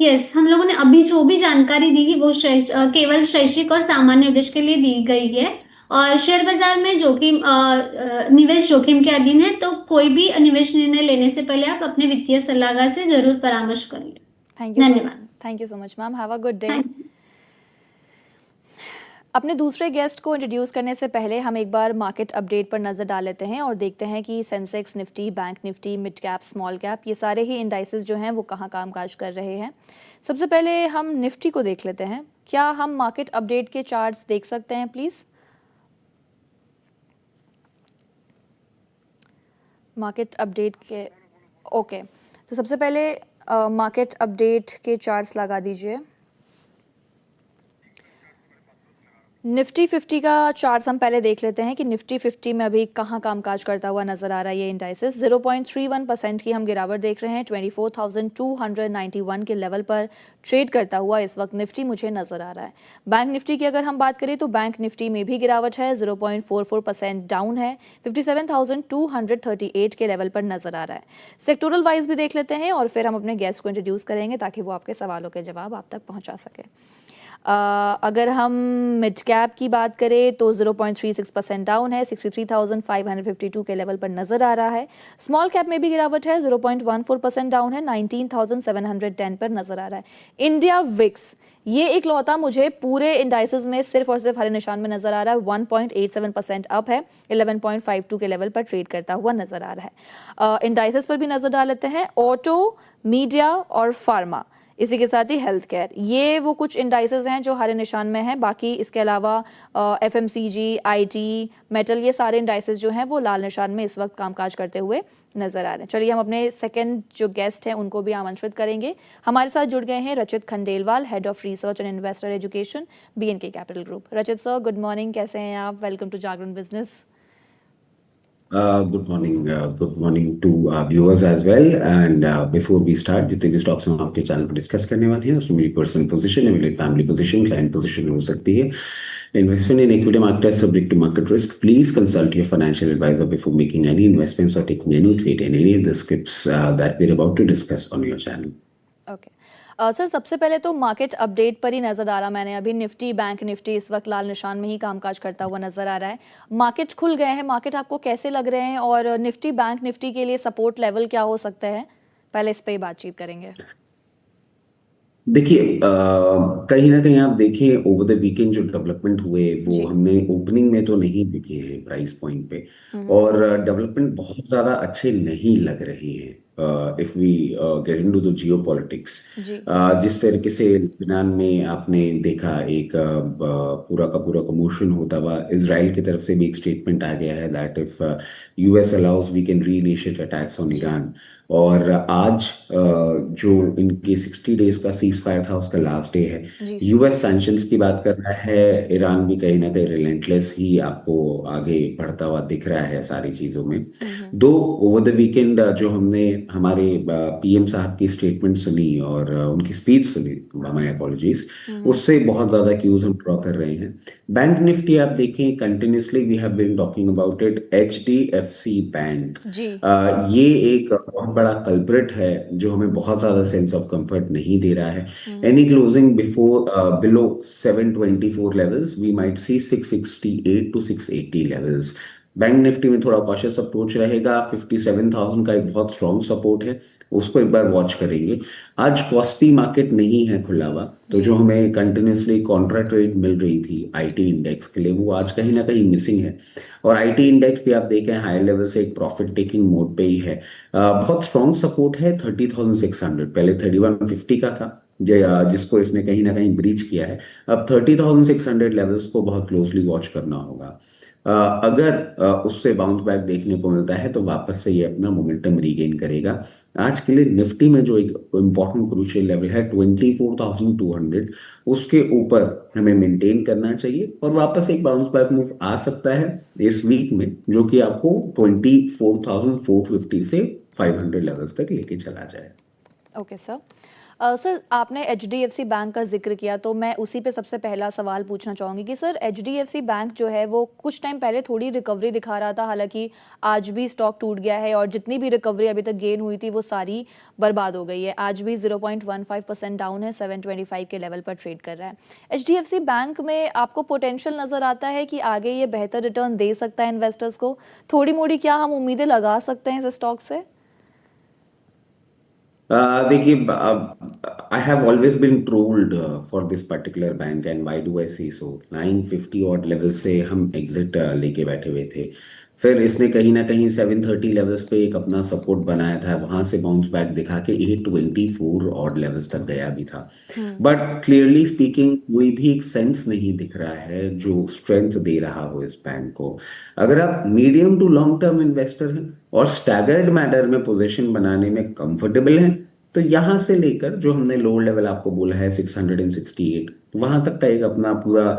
Yes, हम लोगों ने अभी जो भी जानकारी दी वो केवल शैक्षिक और सामान्य उद्देश्य के लिए दी गई है। और शेयर बाजार में निवेश जोखिम के अधीन है, तो कोई भी निवेश निर्णय लेने से पहले आप अपने वित्तीय सलाहकार से जरूर परामर्श कर लें। धन्यवाद। Thank you so much ma'am, have a good day. Thank you. अपने दूसरे गेस्ट को इंट्रोड्यूस करने से पहले हम एक बार मार्केट अपडेट पर नज़र डाल लेते हैं और देखते हैं कि Sensex, Nifty, bank Nifty, mid cap, small cap, ये सारे ही इंडाइसेस जो हैं वो कहाँ कामकाज कर रहे हैं। सबसे पहले हम निफ्टी को देख लेते हैं। क्या हम मार्केट अपडेट के चार्ट्स देख सकते हैं प्लीज़? मार्केट अपडेट के ओके, तो सबसे पहले मार्केट अपडेट के चार्ट्स लगा दीजिए। निफ्टी 50 का चार्ट हम पहले देख लेते हैं कि निफ्टी 50 में अभी कहाँ कामकाज करता हुआ नजर आ रहा है ये इंडाइसेस। 0.31% की हम गिरावट देख रहे हैं। 24,291 के लेवल पर ट्रेड करता हुआ इस वक्त निफ्टी मुझे नजर आ रहा है। बैंक निफ्टी की अगर हम बात करें तो बैंक निफ्टी में भी गिरावट है, 0.44% डाउन है, 57,238 के लेवल पर नजर आ रहा है। सेक्टोरल वाइज भी देख लेते हैं और फिर हम अपने गेस्ट को इंट्रोड्यूस करेंगे ताकि वो आपके सवालों के जवाब आप तक पहुंचा सके। अगर हम मिड कैप की बात करें तो 0.36% डाउन है, 63,552 के लेवल पर नजर आ रहा है। स्मॉल कैप में भी गिरावट है, 0.14% डाउन है, 19,710 पर नजर आ रहा है। इंडिया विक्स ये एक लौता मुझे पूरे इंडाइसेस में सिर्फ और सिर्फ हरे निशान में नजर आ रहा है। 1.87% अप है, 11.52 के लेवल पर ट्रेड करता हुआ नजर आ रहा है। इंडाइसेस पर भी नजर डाल लेते हैं। ऑटो, मीडिया और फार्मा, इसी के साथ ही हेल्थ केयर, ये वो कुछ इंडाइसेस हैं जो हरे निशान में हैं। बाकी इसके अलावा एफएमसीजी, आईटी, मेटल, ये सारे इंडाइसेस जो हैं वो लाल निशान में इस वक्त कामकाज करते हुए नजर आ रहे हैं। चलिए हम अपने सेकंड जो गेस्ट हैं उनको भी आमंत्रित करेंगे। हमारे साथ जुड़ गए हैं Rachit Khandelwal, head of research and investor education, BNK capital group. Rachit sir, good morning, कैसे हैं आप? Welcome to Jagran business. Good morning to viewers as well. And before we start, जितने भी स्टॉक्स हम आपके चैनल पर डिस्कस करने वाले हैं उसमें मेरी पर्सनल पोजीशन है, मेरी फैमिली पोजीशन, क्लाइंट पोजीशन हो सकती है। Investment in equity market is subject to market risk. Please consult your financial advisor before making any investments or taking any trade in any of the scripts that we're about to discuss on your channel. Okay sir, सबसे पहले तो market update पर ही नजर डाला मैंने अभी। Nifty, bank Nifty इस वक्त लाल निशान में ही कामकाज करता हुआ नजर आ रहा है। मार्केट खुल गए हैं, मार्केट आपको कैसे लग रहे हैं और निफ्टी, बैंक निफ्टी के लिए सपोर्ट लेवल क्या हो सकता है? पहले इस पे ही बातचीत करेंगे। देखिए, कहीं ना कहीं आप देखें ओवर द वीकेंड जो डेवलपमेंट हुए वो जी। हमने ओपनिंग में तो नहीं देखे हैं प्राइस पॉइंट पे। और डेवलपमेंट बहुत ज्यादा अच्छे नहीं लग रहे हैं। If we get into the geopolitics, जी। जिस तरीके से लेबनान में आपने देखा एक पूरा का पूरा कमोशन होता हुआ, इसराइल की तरफ से भी एक स्टेटमेंट आ गया है that if US allows we can reinitiate attacks on जी। ईरान। और आज जो इनके 60 डेज का सीज फायर था उसका लास्ट डे है। जी सर। यूएस सैंक्शंस की बात कर रहा है, ईरान भी कहीं ना कहीं रिलेंटलेस ही आपको आगे बढ़ता हुआ दिख रहा है सारी चीजों में। दो ओवर द वीकेंड जो हमने हमारे पीएम साहब की स्टेटमेंट सुनी और उनकी स्पीच सुनी, माय अपॉलॉजीज, उससे बहुत ज्यादा क्यूज हम ड्रॉ कर रहे हैं। बैंक निफ्टी आप देखें, continuously we have been talking about it, HDFC bank जी। ये एक बहुत बड़ा कल्प्रिट है जो हमें बहुत ज्यादा सेंस ऑफ कंफर्ट नहीं दे रहा है। Any closing before below 724 levels we might see 668 to 680 levels. Bank nifty में थोड़ा कॉशियस अप्रोच रहेगा। 57,000 का एक बहुत स्ट्रॉन्ग सपोर्ट है, उसको एक बार वॉच करेंगे। आज कॉस्पी मार्केट नहीं है खुला हुआ, तो जी। जो हमें कंटिन्यूसली कॉन्ट्रा ट्रेड मिल रही थी आईटी इंडेक्स के लिए वो आज कहीं ना कहीं मिसिंग है। और आईटी इंडेक्स भी आप देखें हाई लेवल से एक प्रॉफिट टेकिंग मोड पे ही है। बहुत स्ट्रॉन्ग सपोर्ट है 30,600, पहले 3150 का था जिसको इसने कहीं ना कहीं ब्रीच किया है। अब 30,600 लेवल्स को बहुत क्लोजली वॉच करना होगा। अगर उससे बाउंस बैक देखने को मिलता है तो वापस से ये अपना मोमेंटम रीगेन करेगा। आज के लिए निफ्टी में जो एक इम्पॉर्टेंट क्रूशियल लेवल है 24,200, उसके ऊपर हमें मेंटेन करना चाहिए और वापस एक बाउंस बैक मूव आ सकता है इस वीक में, जो कि आपको 24,450 से 500 लेवल्स तक लेके चला जाए। Okay sir. सर आपने एचडीएफसी बैंक का जिक्र किया तो मैं उसी पे सबसे पहला सवाल पूछना चाहूँगी कि सर एचडीएफसी बैंक जो है वो कुछ टाइम पहले थोड़ी रिकवरी दिखा रहा था, हालांकि आज भी स्टॉक टूट गया है और जितनी भी रिकवरी अभी तक गेन हुई थी वो सारी बर्बाद हो गई है। आज भी 0.15% डाउन है, 725 के लेवल पर ट्रेड कर रहा है। एचडीएफसी बैंक में आपको पोटेंशियल नज़र आता है कि आगे ये बेहतर रिटर्न दे सकता है इन्वेस्टर्स को? थोड़ी मोड़ी क्या हम उम्मीदें लगा सकते हैं इस स्टॉक से? देखिए, I have always been trolled for this particular bank, and why do I see so. 950 odd level से हम एग्जिट लेके बैठे हुए थे। फिर इसने कहीं ना कहीं 730 लेवल्स पे एक अपना सपोर्ट बनाया था, वहां से बाउंस बैक दिखा के 824 ऑड लेवल्स तक गया भी था। बट क्लियरली स्पीकिंग कोई भी एक सेंस नहीं दिख रहा है जो स्ट्रेंथ दे रहा हो इस बैंक को। अगर आप medium to long term investor हैं और स्टैगर्ड मैनर में पोजीशन बनाने में कंफर्टेबल हैं, तो यहां से लेकर जो हमने लोअर लेवल आपको बोला है 668, वहां तक का एक अपना पूरा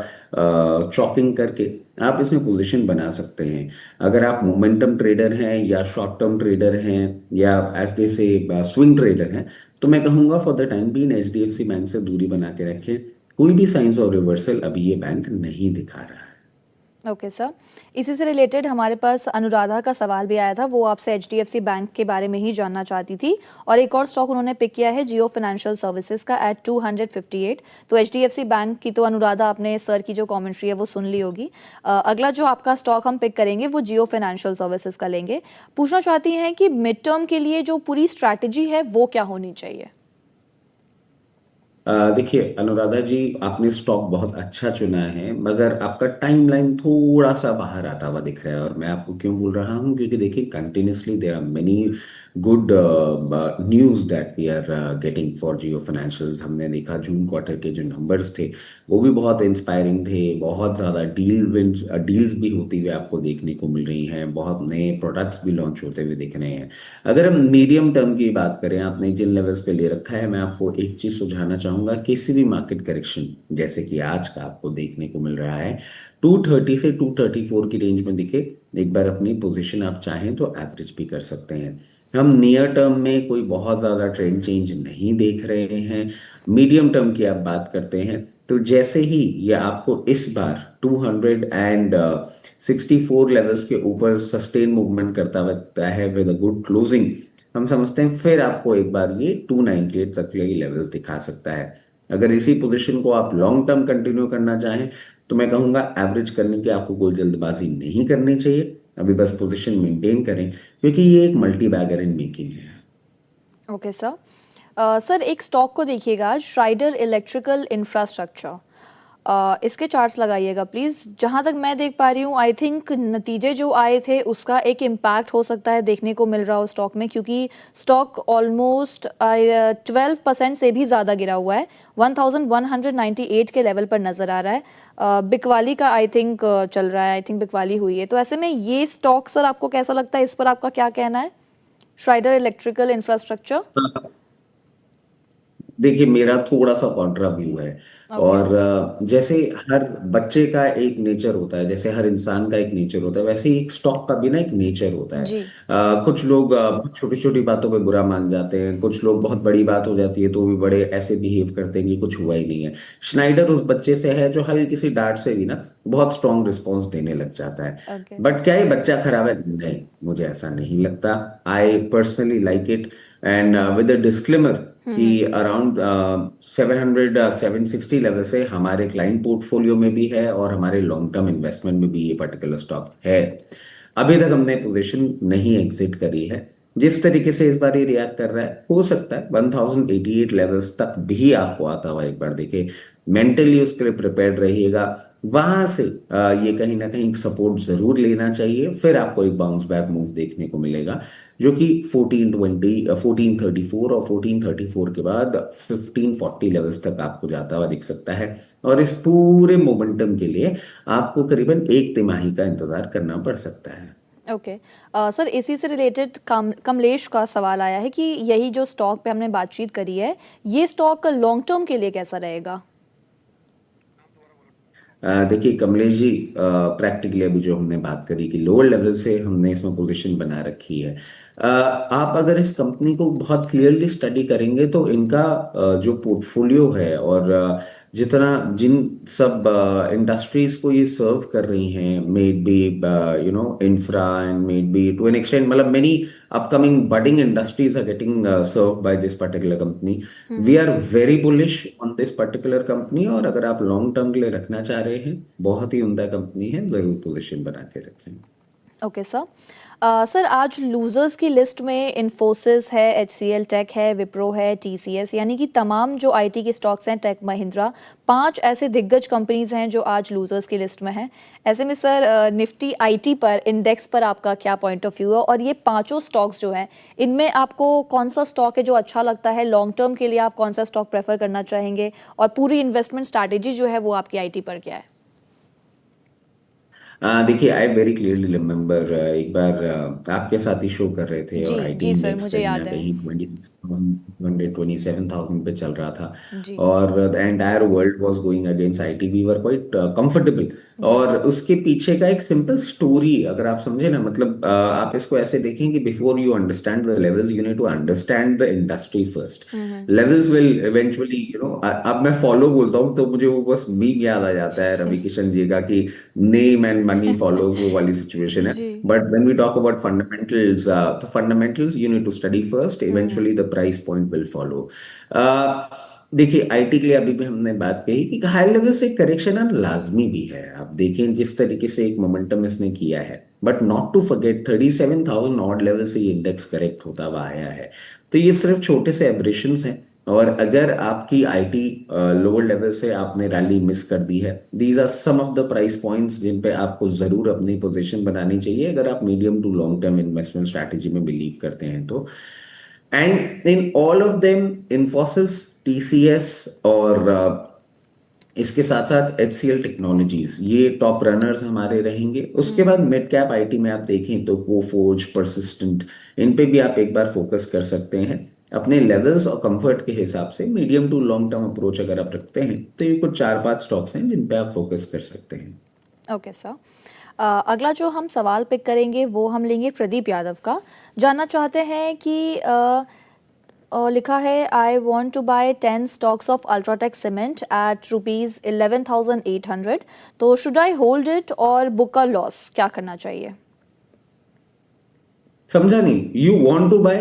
चॉकिंग करके आप इसमें पोजीशन बना सकते हैं। अगर आप मोमेंटम ट्रेडर हैं या शॉर्ट टर्म ट्रेडर हैं या एज दे से स्विंग ट्रेडर हैं, तो मैं कहूंगा for the time being HDFC bank से दूरी बना के रखें। कोई भी साइंस ऑफ रिवर्सल अभी ये बैंक नहीं दिखा रहा है। ओके सर, इसी से रिलेटेड हमारे पास अनुराधा का सवाल भी आया था, वो आपसे एचडीएफसी बैंक के बारे में ही जानना चाहती थी। और एक और स्टॉक उन्होंने पिक किया है जियो फाइनेंशियल सर्विसेज का एट 258। तो एचडीएफसी बैंक की तो अनुराधा आपने सर की जो कमेंट्री है वो सुन ली होगी। अगला जो आपका स्टॉक हम पिक करेंगे वो जियो फाइनेंशियल सर्विसेज का लेंगे। पूछना चाहती हैं कि मिड टर्म के लिए जो पूरी स्ट्रैटेजी है वो क्या होनी चाहिए? देखिए अनुराधा जी, आपने स्टॉक बहुत अच्छा चुना है, मगर आपका टाइमलाइन थोड़ा सा बाहर आता हुआ दिख रहा है। और मैं आपको क्यों बोल रहा हूँ, क्योंकि देखिए continuously there are many good news that we are getting for Jio financials. हमने देखा जून क्वार्टर के जो नंबर्स थे वो भी बहुत इंस्पायरिंग थे। बहुत ज़्यादा डील्स भी होती हुई आपको देखने को मिल रही हैं, बहुत नए प्रोडक्ट्स भी लॉन्च होते हुए दिख रहे हैं। अगर हम मीडियम टर्म की बात करें, आपने जिन लेवल्स पे ले रखा है, मैं आपको एक चीज सुझाना चाहूंगा। किसी भी मार्केट करेक्शन जैसे कि आज का आपको देखने को मिल रहा है, 230 से 234 की रेंज में दिखे, एक बार अपनी पोजीशन आप चाहें तो एवरेज भी कर सकते हैं। हम नियर टर्म में कोई बहुत ज्यादा ट्रेंड चेंज नहीं देख रहे हैं। मीडियम टर्म की आप बात करते हैं तो जैसे ही ये आपको इस बार 264 लेवल्स के ऊपर सस्टेन मूवमेंट करता हुआ दिखता है विद अ गुड क्लोजिंग, हम समझते हैं फिर आपको एक बार ये 298 तक के लेवल्स दिखा सकता है। अगर इसी पोजीशन को आप लॉन्ग टर्म कंटिन्यू करना चाहें तो मैं कहूंगा एवरेज करने की आपको कोई जल्दबाजी नहीं करनी चाहिए। अभी बस पोजीशन मेंटेन करें, क्योंकि ये एक मल्टी बैगर इन मेकिंग है। Okay sir. सर एक स्टॉक को देखिएगा, श्राइडर इलेक्ट्रिकल इंफ्रास्ट्रक्चर। इसके चार्ट्स लगाइएगा प्लीज़। जहाँ तक मैं देख पा रही हूँ आई थिंक नतीजे जो आए थे उसका एक इम्पैक्ट हो सकता है देखने को मिल रहा हो स्टॉक में, क्योंकि स्टॉक ऑलमोस्ट 12% से भी ज़्यादा गिरा हुआ है। 1198 के लेवल पर नज़र आ रहा है। बिकवाली का आई थिंक चल रहा है, आई थिंक बिकवाली हुई है। तो ऐसे में ये स्टॉक सर आपको कैसा लगता है, इस पर आपका क्या कहना है? श्राइडर इलेक्ट्रिकल इंफ्रास्ट्रक्चर। देखिए मेरा थोड़ा सा कॉन्ट्रा व्यू है। ओके। और जैसे हर बच्चे का एक नेचर होता है, जैसे हर इंसान का एक नेचर होता है, वैसे ही एक स्टॉक का भी ना एक नेचर होता है। जी। कुछ लोग छोटी छोटी बातों पे बुरा मान जाते हैं, कुछ लोग बहुत बड़ी बात हो जाती है तो भी बड़े ऐसे बिहेव करते हैं कि कुछ हुआ ही नहीं है। श्नाइडर उस बच्चे से है जो हल्की सी डांट से भी ना बहुत स्ट्रॉन्ग रिस्पॉन्स देने लग जाता है। ओके। बट क्या ये बच्चा खराब है? नहीं, मुझे ऐसा नहीं लगता। I personally like it, and with a disclaimer कि अराउंड 700 760 लेवल से हमारे क्लाइंट पोर्टफोलियो में भी है और हमारे लॉन्ग टर्म इन्वेस्टमेंट में भी ये पर्टिकुलर स्टॉक है। अभी तक हमने पोजीशन नहीं एग्जिट करी है। जिस तरीके से इस बार ये रिएक्ट कर रहा है, हो सकता है 1088 लेवल्स तक भी आपको आता हुआ एक बार देखे। मेंटली उसके लिए प्रिपेयर्ड रहिएगा। वहां से ये कहीं ना कहीं सपोर्ट जरूर लेना चाहिए, फिर आपको एक बाउंस बैक मूव देखने को मिलेगा जो कि 1434 और 1434 के बाद 1540 लेवल्स तक आपको जाता हुआ दिख सकता है। और इस पूरे मोमेंटम के लिए आपको करीबन एक तिमाही का इंतजार करना पड़ सकता है। ओके। सर इसी से रिलेटेड कमलेश का सवाल आया है कि यही जो स्टॉक पे हमने बातचीत करी है, ये स्टॉक लॉन्ग टर्म के लिए कैसा रहेगा? देखिए कमलेश जी, प्रैक्टिकली अभी जो हमने बात करी कि लोअर लेवल से हमने इसमें पोजीशन बना रखी है। आप अगर इस कंपनी को बहुत क्लियरली स्टडी करेंगे तो इनका जो पोर्टफोलियो है और जितना जिन सब इंडस्ट्रीज को ये सर्व कर रही हैं, maybe infra and maybe to an extent, मतलब many upcoming budding industries are getting served by this particular company. We are very bullish on this particular company, और अगर आप लॉन्ग टर्म के लिए रखना चाह रहे हैं, बहुत ही उम्दा कंपनी है, जरूर पोजीशन बना के रखें। Okay sir. सर आज लूजर्स की लिस्ट में इन्फोसिस है, HCL टेक है, विप्रो है, TCS, यानी कि तमाम जो IT के स्टॉक्स हैं, टेक महिंद्रा, 5 ऐसे दिग्गज कंपनीज हैं जो आज लूजर्स की लिस्ट में हैं। ऐसे में सर निफ्टी IT पर, इंडेक्स पर आपका क्या पॉइंट ऑफ व्यू है, और ये पांचों स्टॉक्स जो हैं इनमें आपको कौन सा स्टॉक है जो अच्छा लगता है, लॉन्ग टर्म के लिए आप कौन सा स्टॉक प्रेफर करना चाहेंगे, और पूरी इन्वेस्टमेंट स्ट्रैटेजी जो है वो आपकी IT पर क्या है? देखिए आई वेरी क्लियरली रिमेम्बर, एक बार आपके साथ ही शो कर रहे थे जी और आईटी जी सर, इंडेक्स मुझे कहीं ना याद है। कहीं 27,000 पे चल रहा था, जी और the entire world was going against IT, we were quite comfortable. जी। और उसके पीछे का एक सिंपल स्टोरी अगर आप समझे ना, मतलब आप इसको ऐसे देखें कि before you understand the levels you need to understand the industry first. Hmm. Levels will eventually अब मैं फॉलो बोलता हूँ तो मुझे वो बस मीम याद आ जाता है रवि किशन जी का कि नेम एंड मनी फॉलोज, वो वाली सिचुएशन है। जी। But when we talk about fundamentals, तो fundamentals you need to study first, hmm. Eventually the price point will follow. देखिए आईटी के लिए अभी भी हमने बात कही कि हाई लेवल से करेक्शन आना लाजमी भी है। आप देखें जिस तरीके से एक मोमेंटम इसने किया है, but not to forget 37,000 odd level से ये इंडेक्स करेक्ट होता हुआ आया है। तो ये सिर्फ छोटे से एब्रेशंस हैं, और अगर आपकी आईटी लोअर लेवल से आपने रैली मिस कर दी है, these are some of the price points जिन पे आपको जरूर अपनी पोजीशन बनानी चाहिए अगर आप medium to long term investment strategy में बिलीव करते हैं तो। And in all of them Infosys, TCS और इसके साथ साथ HCL टेक्नोलॉजीज, ये टॉप रनर्स हमारे रहेंगे। उसके बाद मिड कैप आईटी में आप देखें तो कोफोर्ज, परसिस्टेंट, इन पे भी आप एक बार फोकस कर सकते हैं अपने लेवल्स और कंफर्ट के हिसाब से। Medium to long term approach अगर आप रखते हैं तो ये कुछ 4-5 स्टॉक्स हैं जिन पे आप फोकस कर सकते हैं। Okay sir. अगला जो हम सवाल पिक करेंगे वो हम लेंगे प्रदीप यादव का। जानना चाहते हैं कि लिखा है I want to buy 10 stocks of UltraTech cement at ₹11,800, तो शुड आई होल्ड इट और बुक अ लॉस, क्या करना चाहिए? समझा नहीं, you want to buy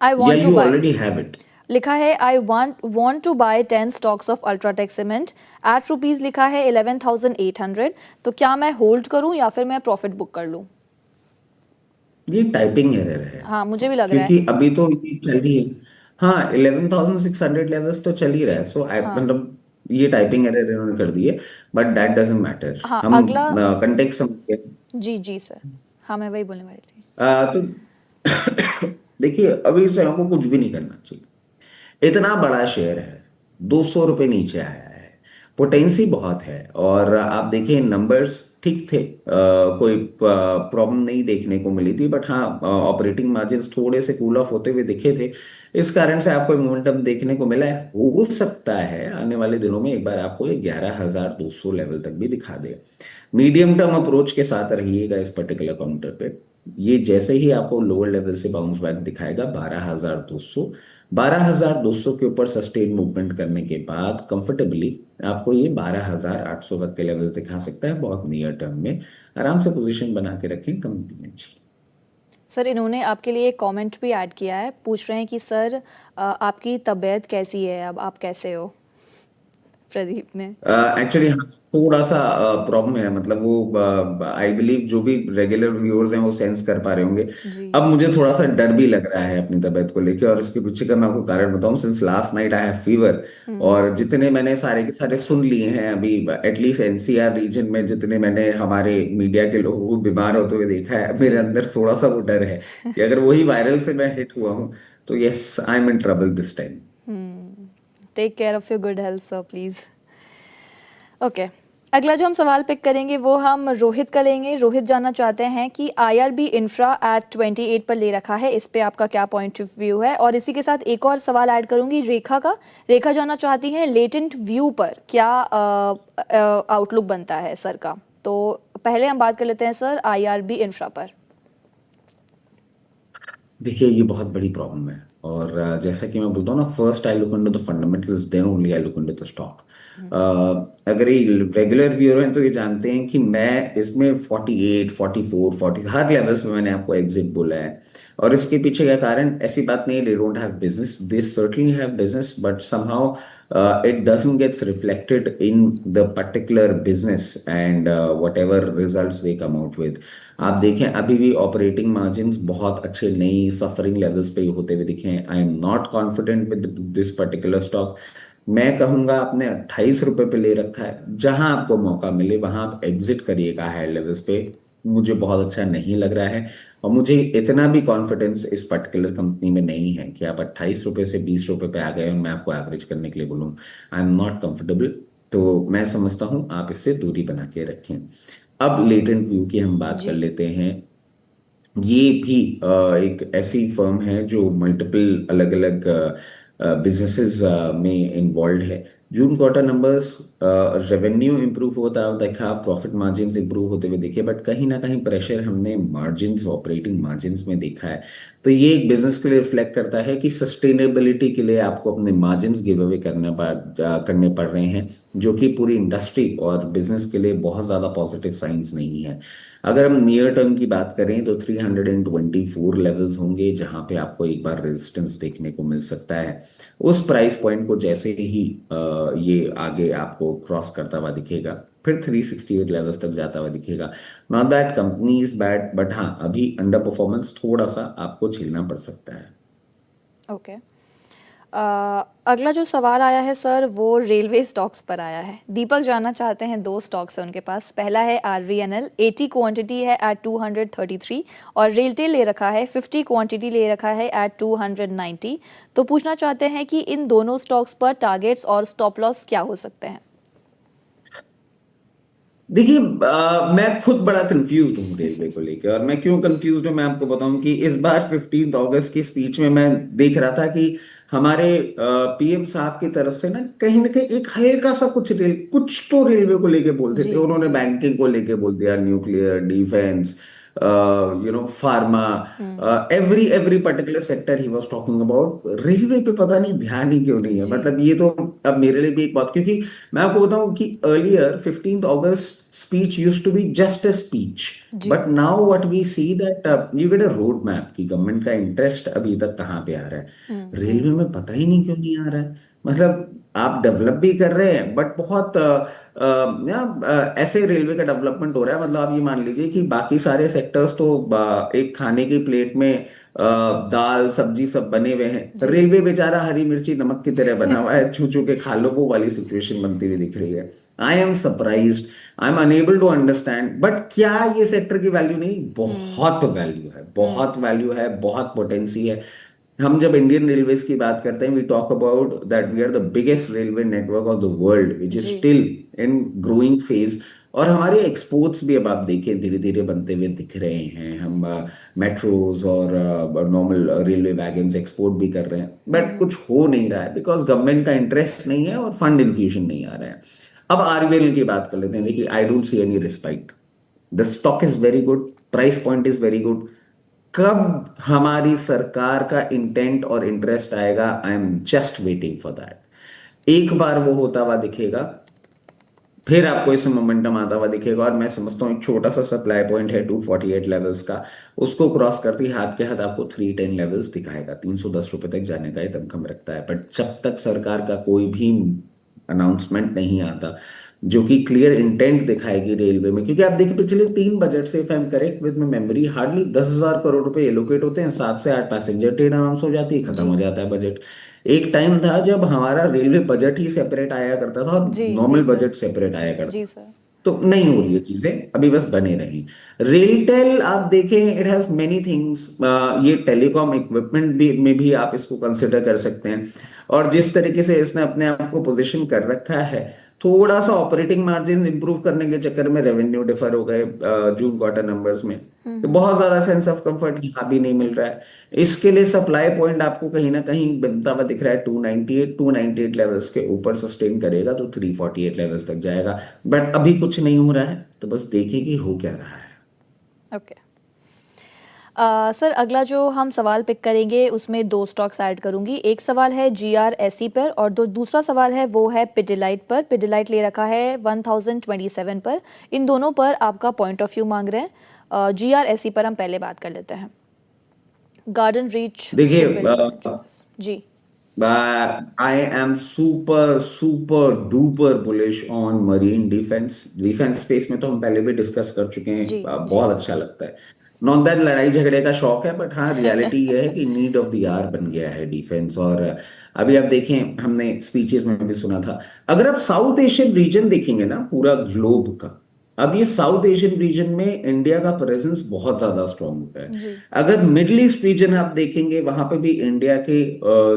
I या want to you buy, already have it? लिखा है I want to buy 10 stocks of UltraTech cement at rupees, लिखा है 11,800, तो क्या मैं होल्ड करूं या फिर मैं प्रॉफिट बुक कर लूं? ये टाइपिंग एरर है, हाँ मुझे भी लग रहा है। क्योंकि अभी तो ये चल रही है। हाँ 11,600 लेवल्स तो चल ही रहा है, सो हाँ मतलब ये टाइपिंग एरर इन्होंने कर दी है, बट दैट डजंट मैटर। हाँ। हम अगला, कंटेक्स्ट समझते हैं। जी जी सर, हाँ मैं वही बोलने वाली थी। तो देखिए अभी से हमको कुछ भी नहीं करना चाहिए। इतना बड़ा शेयर है, 200 रुपये नीचे आया है, पोटेंसी बहुत है, और आप देखिए नंबर्स ठीक थे, कोई प्रॉब्लम नहीं देखने को मिली थी, बट हाँ ऑपरेटिंग मार्जिन्स थोड़े से कूल ऑफ होते हुए दिखे थे। इस कारण से आपको मोमेंटम देखने को मिला है। हो सकता है आने वाले दिनों में एक बार आपको ये 11,200 लेवल तक भी दिखा दे। मीडियम टर्म अप्रोच के साथ रहिएगा इस पर्टिकुलर काउंटर पे। ये जैसे ही आपको लोअर लेवल से बाउंस बैक दिखाएगा 12,200 के ऊपर सस्टेन मूवमेंट करने के बाद कंफर्टेबली आपको ये 12,800 तक के लेवल दिखा सकता है। बहुत नियर टर्म में आराम से पोजीशन बना के रखें कंपनी में। सर इन्होंने आपके लिए एक कमेंट भी ऐड किया है, पूछ रहे हैं कि सर आपकी तबीयत कैसी है, अब आप कैसे हो? प्रदीप ने एक्चुअली हाँ थोड़ा सा प्रॉब्लम है, मतलब वो आई बिलीव जो भी रेगुलर व्यूअर्स हैं वो सेंस कर पा रहे होंगे। जी। अब मुझे थोड़ा सा डर भी लग रहा है अपनी तबीयत को लेके, और इसके पीछे का मैं आपको कारण बताऊं। Since last night I have fever, और जितने मैंने सारे के सारे सुन लिए हैं अभी, एटलीस्ट NCR रीजन में जितने मैंने हमारे मीडिया के लोगों को बीमार होते हुए देखा है, मेरे अंदर थोड़ा सा वो डर है कि अगर वही वायरल से मैं हिट हुआ हूँ तो yes I am in trouble this time. Take care of your good health sir please. Okay, अगला जो हम सवाल पिक करेंगे वो हम रोहित का लेंगे। रोहित जानना चाहते हैं कि आईआरबी इंफ्रा एट 28 पर ले रखा है, इस पे आपका क्या पॉइंट ऑफ व्यू है। और इसी के साथ एक और सवाल ऐड करूंगी रेखा का। रेखा जानना चाहती हैं लेटेंट व्यू पर क्या आउटलुक बनता है सर का। तो पहले हम बात कर लेते हैं सर आईआरबी इंफ्रा पर। देखिए ये बहुत बड़ी प्रॉब्लम है और जैसा कि मैं बोलता हूँ ना, first I look into the fundamentals, then only I look into the stock. अगर ये रेगुलर व्यूअर हैं तो ये जानते हैं कि मैं इसमें 48 44 40 हर लेवल्स में मैंने आपको एग्जिट बोला है। और इसके पीछे का कारण ऐसी बात नहीं है they don't have business, they certainly have business, but somehow it doesn't gets reflected in the particular business and whatever results they come out with। आप देखें अभी भी ऑपरेटिंग मार्जिन्स बहुत अच्छे नहीं, सफरिंग लेवल्स पे होते हुए दिखे हैं। I am not confident with this particular stock. मैं कहूंगा आपने 28 रुपए पे ले रखा है, जहां आपको मौका मिले वहां आप एग्जिट करिएगा हायर लेवल्स पे। मुझे बहुत अच्छा नहीं लग रहा है और मुझे इतना भी कॉन्फिडेंस इस पर्टिकुलर कंपनी में नहीं है कि आप 28 रुपए से 20 रुपए पे आ गए और मैं आपको एवरेज करने के लिए बोलूँ। I am not comfortable. तो मैं समझता हूं आप इससे दूरी बना के रखें। अब लेटेंट व्यू की हम बात कर जी लेते हैं। ये भी एक ऐसी फर्म है जो मल्टीपल अलग अलग बिजनेसेस में इन्वॉल्व है। जून क्वार्टर नंबर्स, रेवेन्यू इंप्रूव होता है देखा, प्रॉफिट मार्जिन्स इंप्रूव होते हुए देखे, बट कहीं ना कहीं प्रेशर हमने मार्जिन्स, ऑपरेटिंग मार्जिन्स में देखा है। तो ये एक बिजनेस के लिए रिफ्लेक्ट करता है कि सस्टेनेबिलिटी के लिए आपको अपने मार्जिन्स गिव अवे करने पड़ रहे हैं, जो कि पूरी इंडस्ट्री और बिजनेस के लिए बहुत ज्यादा पॉजिटिव साइंस नहीं है। अगर हम नियर टर्म की बात करें तो 324 लेवल्स होंगे जहां पे आपको एक बार रेजिस्टेंस देखने को मिल सकता है। उस प्राइस पॉइंट को जैसे ही ये आगे आपको क्रॉस करता हुआ दिखेगा, फिर 368 लेवल्स तक जाता हुआ दिखेगा। Not that company is bad, but हाँ अभी अंडर परफॉर्मेंस थोड़ा सा आपको झेलना पड़ सकता है। ओके। अगला जो सवाल आया है सर वो रेलवे स्टॉक्स पर आया है। दीपक जानना चाहते हैं, दो स्टॉक्स है उनके पास। पहला है आरवीएनएल, 80 क्वांटिटी है एट 233 और रेलटेल ले रखा है 50 क्वांटिटी ले रखा है एट 290। तो पूछना चाहते हैं कि इन दोनों स्टॉक्स पर टारगेट्स और स्टॉप लॉस क्या हो सकते हैं। देखिए मैं खुद बड़ा कंफ्यूज हूँ रेलवे को लेकर। और मैं क्यों कंफ्यूज हूँ मैं आपको बताऊं कि इस बार 15 अगस्त की स्पीच में मैं देख रहा था कि हमारे पीएम साहब की तरफ से ना कहीं एक हल्का सा कुछ तो रेलवे को लेके बोलते थे। जी उन्होंने जी। बैंकिंग को लेके बोल दिया, nuclear, defence, pharma, every particular sector he was talking about. Railway पे पता नहीं ध्यान ही क्यों नहीं है। जी मतलब ये तो अब मेरे लिए भी एक बात, क्योंकि मैं आपको बताऊं कि अर्लियर 15 अगस्त speech used to be just a speech, जी। But now what we see that you get a road map कि गवर्नमेंट का इंटरेस्ट अभी तक कहाँ पे आ रहा है। रेलवे में पता ही नहीं क्यों नहीं आ रहा है। मतलब आप डेवलप भी कर रहे हैं बट बहुत ऐसे रेलवे का डेवलपमेंट हो रहा है। मतलब आप ये मान लीजिए कि बाकी सारे सेक्टर्स तो एक खाने की प्लेट में दाल सब्जी सब बने हुए हैं, जी रेलवे बेचारा हरी मिर्ची नमक की तरह बना हुआ है, छू छू के खा लो, वो वाली सिचुएशन बनती हुई दिख रही है। I am surprised, I am unable to understand. But क्या ये सेक्टर की वैल्यू नहीं? बहुत वैल्यू है, बहुत वैल्यू है, बहुत पोटेंसी है। हम जब इंडियन रेलवेज की बात करते हैं, we talk about that we are the biggest railway network of the world which is जी स्टिल इन ग्रोइंग फेज। और हमारे एक्सपोर्ट्स भी अब आप देखिए धीरे धीरे बनते हुए दिख रहे हैं। हम मेट्रोज और नॉर्मल रेलवे वैगन्स एक्सपोर्ट भी कर रहे हैं, बट कुछ हो नहीं रहा है बिकॉज गवर्नमेंट का इंटरेस्ट नहीं है और फंड इन्फ्यूजन नहीं आ रहा है। अब आरबीएल की बात कर लेते हैं। देखिए I don't see any respite, the stock is very good, price point is very good. कब हमारी सरकार का इंटेंट और इंटरेस्ट आएगा, I am just waiting for that. एक बार वो होता हुआ दिखेगा, फिर आपको इसमें मोमेंटम आता हुआ दिखेगा। और मैं समझता हूँ एक छोटा सा सप्लाई पॉइंट है 248 लेवल्स का, उसको क्रॉस करते ही हाथ के हाथ आपको 310 लेवल्स दिखाएगा। 310 रुपए तक जाने का ये दमखम रखता है। बट जब तक सरकार का कोई भी अनाउंसमेंट नहीं आता जो कि क्लियर इंटेंट दिखाएगी रेलवे में, क्योंकि आप देखिए पिछले 3 बजट से, if I am correct with my memory, hardly 10,000 crore रुपए एलोकेट होते हैं, 7 से 8 पैसेंजर ट्रेन अनाउंस हो जाती है, खत्म जी हो जाता है बजट। एक टाइम था जब हमारा रेलवे बजट ही सेपरेट आया करता था और जी जी नॉर्मल सर। बजट सेपरेट आया करता। जी सर। तो नहीं हो रही है चीजें, अभी बस बने रहें। रेलटेल आप देखें, इट हैज मेनी थिंग्स। ये टेलीकॉम इक्विपमेंट भी में भी आप इसको कंसिडर कर सकते हैं। और जिस तरीके से इसने अपने आप को पोजीशन कर रखा है, थोड़ा सा ऑपरेटिंग मार्जिन इंप्रूव करने के चक्कर में रेवेन्यू डिफर हो गए जून क्वार्टर नंबर्स में, तो बहुत ज्यादा सेंस ऑफ कंफर्ट यहाँ भी नहीं मिल रहा है। इसके लिए सप्लाई पॉइंट आपको कहीं ना कहीं बनता हुआ दिख रहा है 298 लेवल्स के ऊपर सस्टेन करेगा तो 348 लेवल्स तक जाएगा, बट अभी कुछ नहीं हो रहा है, तो बस देखिए कि हो क्या रहा है। ओके सर, अगला जो हम सवाल पिक करेंगे उसमें 2 स्टॉक्स ऐड करूंगी। एक सवाल है GRSE पर और दूसरा सवाल है वो है पिडिलाइट पर। पिडिलाइट ले रखा है 1027 पर। इन दोनों पर आपका पॉइंट ऑफ व्यू मांग रहे हैं। GRSE पर हम पहले बात कर लेते हैं। गार्डन रीच देखिए जी I am super duper bullish on marine defence. Defence space में तो हम पहले भी डिस्कस कर चुके हैं, जी जी बहुत अच्छा लगता है। नॉट दैट लड़ाई झगड़े का शौक है, बट हाँ रियलिटी ये है कि नीड ऑफ द आवर बन गया है डिफेंस। और अभी आप देखें, हमने स्पीचेस में भी सुना था, अगर आप साउथ एशियन रीजन देखेंगे ना पूरा ग्लोब का, अब ये साउथ एशियन रीजन में इंडिया का प्रेजेंस बहुत ज्यादा स्ट्रांग होता है। जी अगर मिडिल ईस्ट रीजन आप देखेंगे, वहां पे भी इंडिया के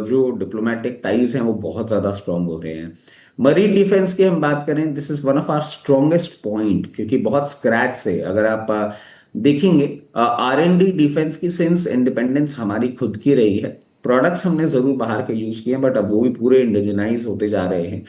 जो डिप्लोमेटिक टाइज हैं वो बहुत ज्यादा स्ट्रांग हो रहे हैं। मरीन डिफेंस की हम बात करें, this is one of our strongest point, क्योंकि बहुत स्क्रैच से अगर आप देखेंगे, R&D डिफेंस की सिंस इंडिपेंडेंस हमारी खुद की रही है। प्रोडक्ट्स हमने जरूर बाहर के यूज किए, बट अब वो भी पूरे इंडिजिनाइज होते जा रहे हैं।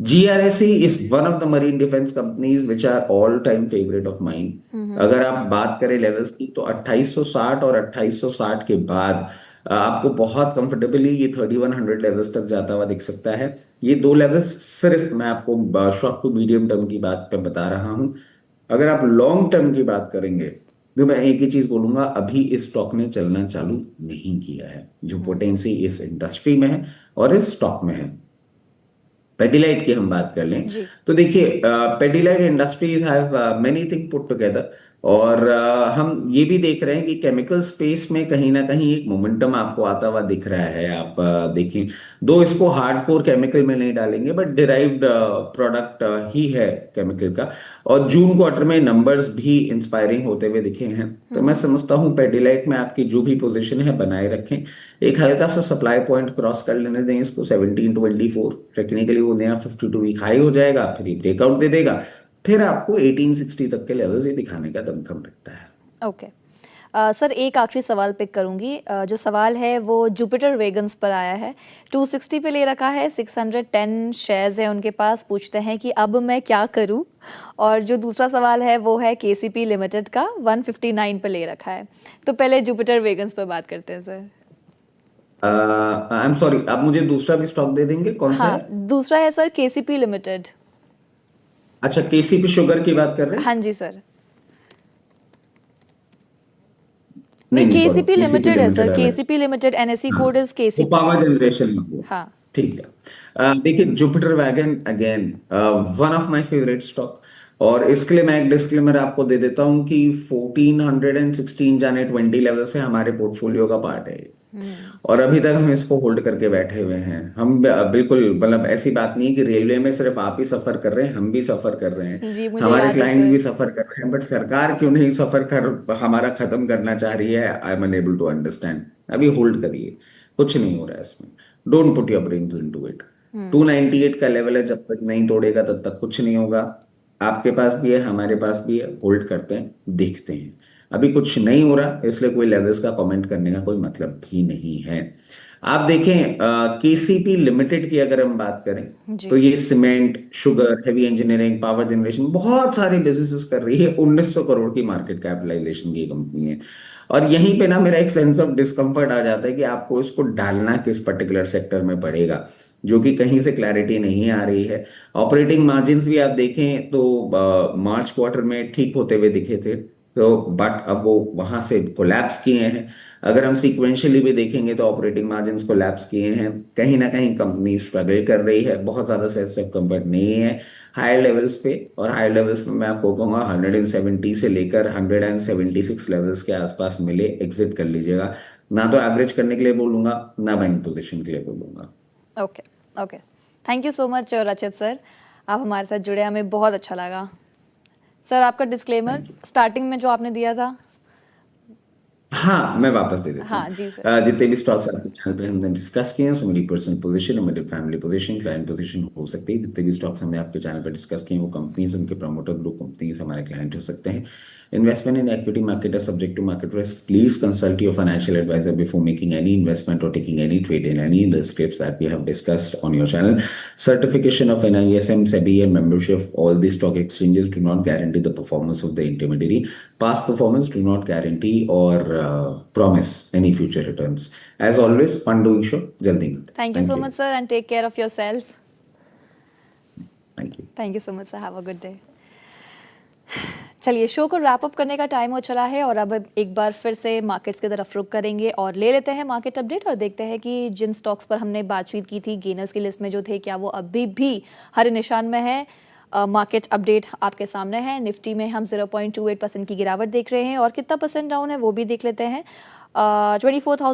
GRSE is one of the marine defence companies which are all time favourite of mine. अगर आप बात करें लेवल्स की, तो 2860 और 2860 के बाद आपको बहुत कंफर्टेबली ये 3100 लेवल्स तक जाता हुआ दिख सकता है। ये 2 लेवल्स सिर्फ मैं आपको शॉर्ट टू मीडियम टर्म की बात पे बता रहा हूं। अगर आप लॉन्ग टर्म की बात करेंगे, तो मैं एक ही चीज बोलूंगा, अभी इस स्टॉक ने चलना चालू नहीं किया है। जो पोटेंसी इस इंडस्ट्री में है और इस स्टॉक में है। पेडिलाइट की हम बात कर लें, जी तो देखिए Pidilite industries have many thing put together. और हम ये भी देख रहे हैं कि केमिकल स्पेस में कहीं ना कहीं एक मोमेंटम आपको आता हुआ दिख रहा है। आप देखें, दो इसको हार्डकोर केमिकल में नहीं डालेंगे, बट डिराइव्ड प्रोडक्ट ही है केमिकल का। और जून क्वार्टर में नंबर्स भी इंस्पायरिंग होते हुए दिखे हैं, तो मैं समझता हूं पेडिलाइट में आपकी जो भी पोजीशन है बनाए रखें। एक हल्का सा सप्लाई पॉइंट क्रॉस कर लेने दें इसको, 1724 टेक्निकली वो नया 52 वीक हाई हो जाएगा, फिर ये ब्रेकआउट दे देगा, फिर आपको 1860 तक के लेवल्स ये दिखाने का दमखम रखता है। ओके सर, एक आखिरी सवाल पिक करूंगी। जो सवाल है वो जुपिटर वेगन्स पर आया है। 260 पे ले रखा है, 610 शेयर्स है उनके पास। पूछते हैं कि अब मैं क्या करूं। और जो दूसरा सवाल है वो है KCP लिमिटेड का, 159 पे ले रखा है। तो पहले जुपिटर वेगन्स पर बात करते हैं सर। आई एम सॉरी, आप मुझे दूसरा भी स्टॉक दे देंगे, कौन सा हाँ, है? दूसरा है सर KCP लिमिटेड। अच्छा, KCP शुगर की बात कर रहे हैं? हाँ जी सर। नहीं, नहीं नहीं, सॉरी, KCP KCP लिमिटेड है सर। लिमिटेड है। KCP लिमिटेड, NSE हाँ, कोड इज वो KCP। पावर जनरेशन में हुआ। हाँ ठीक है। देखिए, Jupiter wagon again one of my favourite stock. और इसके लिए मैं एक डिस्क्लेमर आपको दे देता हूं कि 1416 जाने 20 लेवल से हमारे पोर्टफोलियो का पार्ट है ये। और अभी तक हम इसको होल्ड करके बैठे हुए हैं। हम बिल्कुल, मतलब ऐसी बात नहीं है कि रेलवे में सिर्फ आप ही सफर कर रहे हैं, हम भी सफर कर रहे हैं, जी, मुझे हमारे याद है क्लाइंट्स सर। भी सफर कर रहे हैं, बट सरकार क्यों नहीं सफर कर हमारा खत्म करना चाह रही है, I am unable to understand. अभी होल्ड करिए, कुछ नहीं हो रहा है इसमें। Don't put your brains into it. 298 का लेवल है, जब तक नहीं तोड़ेगा तब तक कुछ नहीं होगा। आपके पास भी है, हमारे पास भी है, होल्ड करते हैं, देखते हैं। अभी कुछ नहीं हो रहा, इसलिए कोई लेवल्स का कमेंट करने का कोई मतलब भी नहीं है। आप देखें, KCP लिमिटेड की अगर हम बात करें, जी तो ये cement, sugar, heavy engineering, power generation, बहुत सारे बिजनेसेस कर रही है। 1900 करोड़ की मार्केट कैपिटलाइजेशन की कंपनी है। और यहीं पे ना मेरा एक सेंस ऑफ डिस्कंफर्ट आ जाता है कि आपको इसको डालना किस पर्टिकुलर सेक्टर में पड़ेगा, जो कि कहीं से क्लैरिटी नहीं आ रही है। ऑपरेटिंग मार्जिन्स भी आप देखें तो मार्च क्वार्टर में ठीक होते हुए दिखे थे, तो बट अब वो वहां से कोलैप्स किए हैं। अगर हम सीक्वेंशियली भी देखेंगे तो ऑपरेटिंग मार्जिन्स कोलैप्स किए हैं। कहीं ना कहीं कंपनी स्ट्रगल कर रही है, बहुत ज्यादा सेंस ऑफ कंफर्ट नहीं है हायर लेवल्स पे। और हायर लेवल्स में मैं आपको कहूंगा 170 से लेकर 176 लेवल्स के आसपास मिले, एग्जिट कर लीजिएगा। ना तो एवरेज करने के लिए बोलूंगा, ना बाइंग पोजीशन के लिए बोलूंगा। Okay okay, thank you so much रचित सर, आप हमारे साथ जुड़े, हमें बहुत अच्छा लगा। सर, आपका डिस्क्लेमर थैंक यू। स्टार्टिंग में जो आपने दिया था। हाँ, मैं वापस दे देता हाँ हूँ। जी सर। जितने भी स्टॉक्स आपके चैनल पे हमने डिस्कस किए हैं, सो मेरी पर्सनल पोजीशन और मेरी फैमिली पोजीशन, क्लाइंट पोजीशन हो सकती है। जितने भी स्टॉक्स हमने आपके चैनल पे डिस्कस किए हैं, वो कंपनीज, उनके प्रमोटर ग्रुप कंपनीज हमारे क्लाइंट हो सकते हैं। Investment in equity market is subject to market risk. Please consult your financial advisor before making any investment or taking any trade in any of the scripts that we have discussed on your channel. Certification of NISM, SEBI, and membership of all the stock exchanges do not guarantee the performance of the intermediary. Past performance do not guarantee or promise any future returns. As always, fun doing show. Jaldi milte hain. Thank you Thank so you. Much sir and take care of yourself. Thank you. Thank you so much sir, have a good day. चलिए show को wrap up करने का time हो चला है और अब एक बार फिर से मार्केट्स की तरफ रुख करेंगे और ले लेते हैं मार्केट अपडेट और देखते हैं कि जिन स्टॉक्स पर हमने बातचीत की थी गेनर्स की लिस्ट में जो थे, क्या वो अभी भी हरे निशान में है। मार्केट अपडेट आपके सामने है। निफ्टी में हम 0.28% की गिरावट देख रहे हैं और कितना परसेंट डाउन है वो भी देख लेते हैं। 24,000